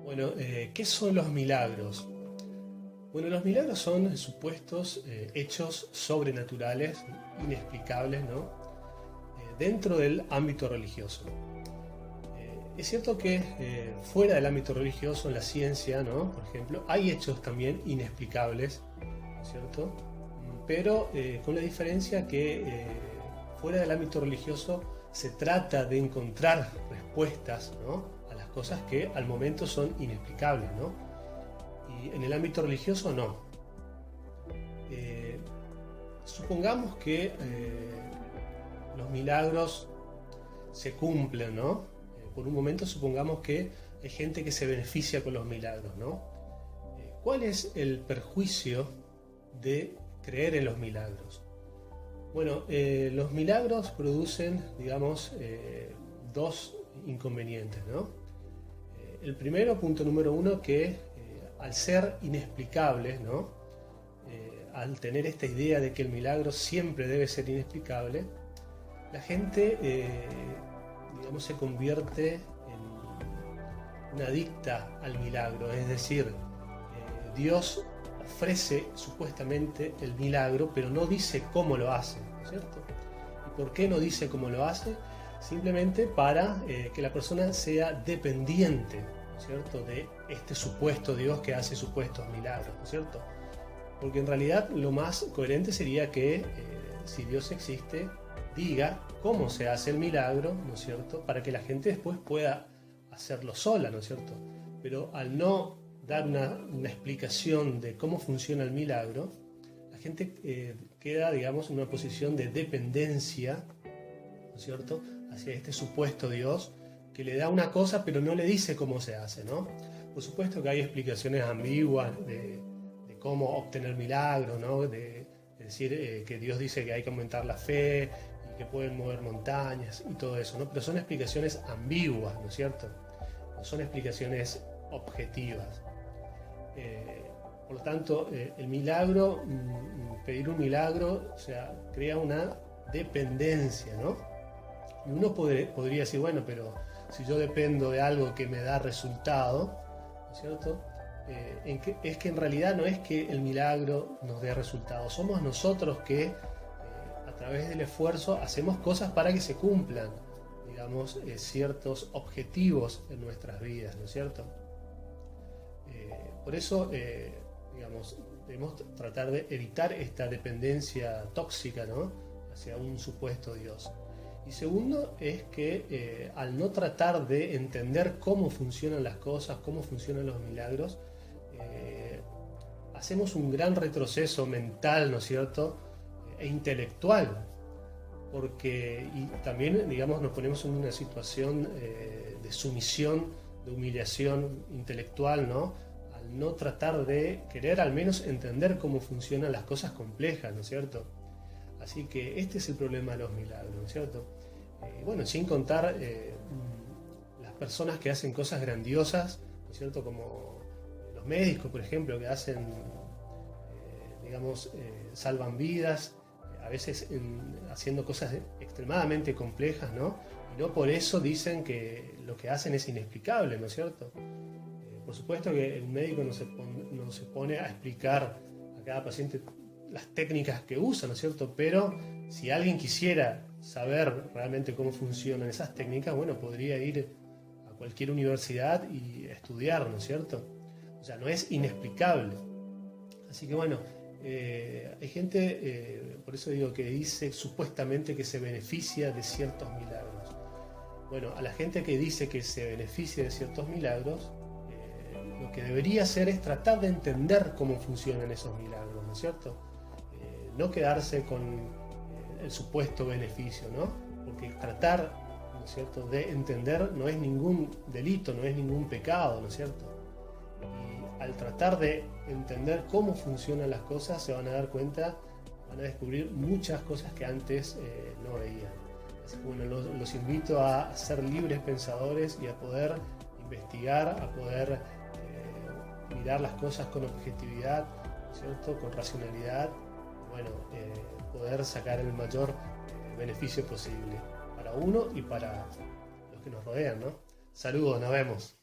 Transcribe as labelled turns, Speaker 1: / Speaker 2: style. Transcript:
Speaker 1: Bueno, ¿qué son los milagros? Bueno, los milagros son supuestos hechos sobrenaturales, inexplicables, ¿no? Dentro del ámbito religioso. Es cierto que fuera del ámbito religioso, en la ciencia, ¿no? Por ejemplo, hay hechos también inexplicables, ¿no es cierto? Pero con la diferencia que fuera del ámbito religioso se trata de encontrar respuestas, ¿no?, a las cosas que al momento son inexplicables, ¿no? Y en el ámbito religioso no. Supongamos que los milagros se cumplen, ¿no? Por un momento supongamos que hay gente que se beneficia con los milagros, ¿no? ¿Cuál es el perjuicio de creer en los milagros? Bueno, los milagros producen, digamos, dos inconvenientes, ¿no? El primero, punto número uno, que al ser inexplicables, ¿no? Al tener esta idea de que el milagro siempre debe ser inexplicable, la gente, digamos, se convierte en una adicta al milagro. Es decir, Dios ofrece supuestamente el milagro, pero no dice cómo lo hace, ¿no es cierto? ¿Y por qué no dice cómo lo hace? Simplemente para que la persona sea dependiente, ¿no es cierto?, de este supuesto Dios que hace supuestos milagros, ¿no es cierto? Porque en realidad lo más coherente sería que si Dios existe, diga cómo se hace el milagro, ¿no es cierto?, para que la gente después pueda hacerlo sola, ¿no es cierto? Pero al no dar una explicación de cómo funciona el milagro, la gente queda, digamos, en una posición de dependencia, ¿no es cierto?, hacia este supuesto Dios que le da una cosa pero no le dice cómo se hace, ¿no? Por supuesto que hay explicaciones ambiguas de cómo obtener milagros, ¿no? De decir que Dios dice que hay que aumentar la fe y que pueden mover montañas y todo eso, ¿no? Pero son explicaciones ambiguas, ¿no es cierto? No son explicaciones objetivas. Por lo tanto, el milagro, pedir un milagro, o sea, crea una dependencia, ¿no? Y uno podría decir, bueno, pero si yo dependo de algo que me da resultado, ¿no es cierto?, es que en realidad no es que el milagro nos dé resultado, somos nosotros que a través del esfuerzo hacemos cosas para que se cumplan, digamos, ciertos objetivos en nuestras vidas, ¿no es cierto? Por eso, digamos, debemos tratar de evitar esta dependencia tóxica, ¿no?, hacia un supuesto Dios. Y segundo es que al no tratar de entender cómo funcionan las cosas, cómo funcionan los milagros, hacemos un gran retroceso mental, ¿no es cierto?, e intelectual, porque y también, digamos, nos ponemos en una situación de sumisión, de humillación intelectual, ¿no?, al no tratar de querer al menos entender cómo funcionan las cosas complejas, ¿no es cierto? Así que este es el problema de los milagros, ¿no es cierto? Bueno, sin contar las personas que hacen cosas grandiosas, ¿no es cierto?, como los médicos, por ejemplo, que hacen, digamos, salvan vidas, a veces haciendo cosas extremadamente complejas, ¿no? Y no por eso dicen que lo que hacen es inexplicable, ¿no es cierto? Por supuesto que el médico no se pone a explicar a cada paciente las técnicas que usa, ¿no es cierto? Pero si alguien quisiera saber realmente cómo funcionan esas técnicas, bueno, podría ir a cualquier universidad y estudiar, ¿no es cierto? O sea, no es inexplicable. Así que bueno, hay gente, por eso digo, que dice supuestamente que se beneficia de ciertos milagros. Bueno, a la gente que dice que se beneficia de ciertos milagros, lo que debería hacer es tratar de entender cómo funcionan esos milagros, ¿no es cierto? No quedarse con el supuesto beneficio, ¿no? Porque tratar, ¿no es cierto?, de entender no es ningún delito, no es ningún pecado, ¿no es cierto? Y al tratar de entender cómo funcionan las cosas, se van a dar cuenta, van a descubrir muchas cosas que antes no veían. Así que bueno, los invito a ser libres pensadores y a poder investigar, a poder mirar las cosas con objetividad, ¿no es cierto?, con racionalidad. Bueno, poder sacar el mayor beneficio posible para uno y para los que nos rodean, ¿no? Saludos, nos vemos.